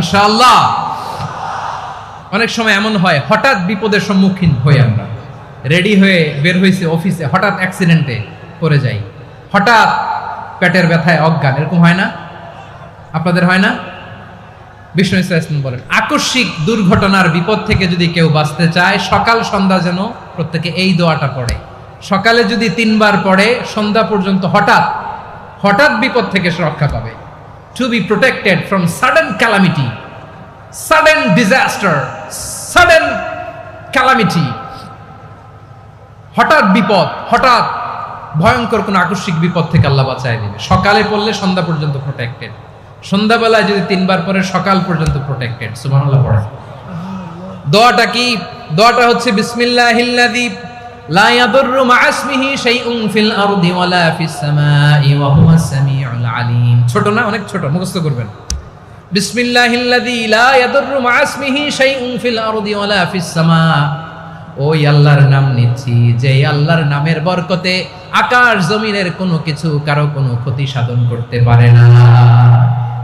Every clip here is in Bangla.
ইনশাআল্লাহ। অনেক সময় এমন হয়, হঠাৎ বিপদের সম্মুখীন হই আমরা, রেডি হয়ে বের হয়েছে অফিসে, হঠাৎ অ্যাক্সিডেন্টে পড়ে যাই, হঠাৎ পেটের ব্যথায় অজ্ঞান, এরকম হয় না? আপনাদের হয় না? বিষ্ণু ইসলাম বলেন, আকস্মিক দুর্ঘটনার বিপদ থেকে যদি কেউ বাঁচতে চায়, সকাল সন্ধ্যা যেন প্রত্যেকে এই দোয়াটা পড়ে। সকালে যদি 3 বার পড়ে, সন্ধ্যা পর্যন্ত হঠাৎ হঠাৎ বিপদ থেকে সে রক্ষা পাবে। To be protected from sudden calamity, sudden disaster, sudden calamity, হঠাৎ বিপদ, হঠাৎ ভয়ঙ্কর কোন আকস্মিক বিপদ থেকে আল্লাহ বাঁচায় দিবে। সকালে পড়লে সন্ধ্যা পর্যন্ত প্রোটেক্টেড, সন্ধ্যাবেলায় যদি 3 বার পরে সকাল পর্যন্ত প্রোটেক্টেড। সুবহানাল্লাহ পড়ে। দোয়াটা কি? দোয়াটা হচ্ছে বিসমিল্লাহিল্লাযী লা ইয়াদুররু মা ইসমিহি শাইউন ফিল আরদি ওয়ালা ফিস সামাই ওয়া হুয়াস সামিউল আলিম। ছোট না? অনেক ছোট, মুখস্থ করবেন। বিসমিল্লাহিল্লাযী লা ইয়াদুররু মা ইসমিহি শাইউন ফিল আরদি ওয়ালা ফিস সামা। ওই আল্লাহর নাম নিচ্ছি, যে আল্লাহর নামের বরকতে আকাশ জমিনের কোনো কিছু কারো কোনো ক্ষতি সাধন করতে পারে না।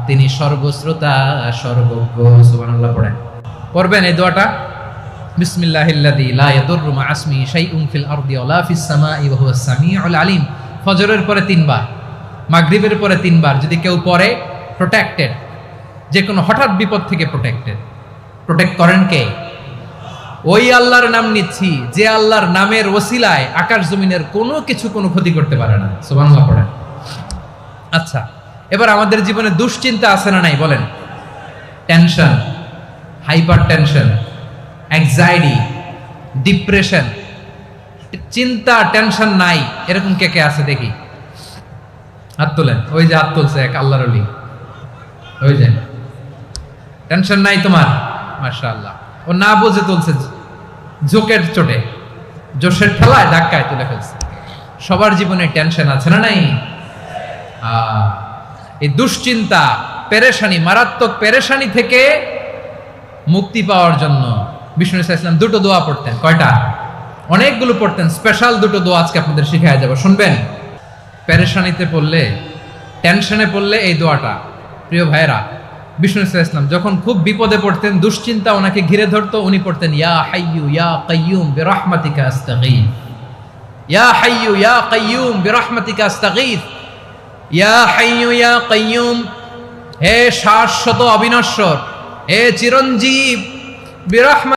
তিনি সর্বশ্রোতা, সর্বজ্ঞ। সুবহানাল্লাহ পড়েন। পড়বেন এই দোয়াটা, বিসমিল্লাহিল্লাযী লা ইয়াদুররু মা ইসমিহি শাইউন ফিল আরদি ওয়ালা ফিস সামাই ওয়া হুয়াস সামিউল আলিম। ফজরের পরে 3 বার, মাগরিবের পরে 3 বার যদি কেউ পড়ে, প্রোটেক্টেড, যে কোনো হঠাৎ বিপদ থেকে প্রোটেক্টেড। প্রোটেক্ট করেন কে? ওই আল্লাহর নাম নিচ্ছি, যে আল্লাহর নামের ওসিলায় আকাশ জমিনের কোনো কিছু কোনো ক্ষতি করতে পারে না। সুবহানাল্লাহ পড়েন। আচ্ছা, এবার আমাদের জীবনে দুশ্চিন্তা আছে না নাই বলেন? Tension, hyper tension, anxiety, depression, চিন্তা, টেনশন নাই, এরকম কে কে আছে দেখি? হাত তোলেন। ওই যে হাত তুলছে এক আল্লাহর ওলি, ওই যে। টেনশন নাই তোমার? মাশাআল্লাহ। ও না বুঝে তুলছে, জোকের চোটে, জোশের ঠেলায় ধাক্কায় তুলে ফেলছে। সবার জীবনে টেনশন আছে না নাই? এই দুশ্চিন্তা, পেরেশানি, মারাত্মক পেরেশানি থেকে মুক্তি পাওয়ার জন্য বিষ্ণু ইসলাম 2টো দোয়া পড়তেন। কয়টা? অনেকগুলো পড়তেন। স্পেশাল 2টো দোয়া আজকে আপনাদের শিখায়া যাব, শুনবেন? পেরেশানিতে পড়লে, টেনশনে পড়লে এই দোয়াটা, প্রিয় ভাইরা, বিষ্ণু ইসলাম যখন খুব বিপদে পড়তেন, দুশ্চিন্তা ওনাকে ঘিরে ধরতো, উনি পড়তেন ইয়া হাইয়ু ইয়া কাইয়ুম বিরহমাতিকা আস্তাগীথ, ইয়া হাইয়ু ইয়া কাইয়ুম বিরহমাতিকা আস্তাগীথ, ইয়া হাইয়ু ইয়া কাইয়ুম, হে শাশ্বত অবিনশ্বর, হে চিরঞ্জীব, বিরহমাতিকা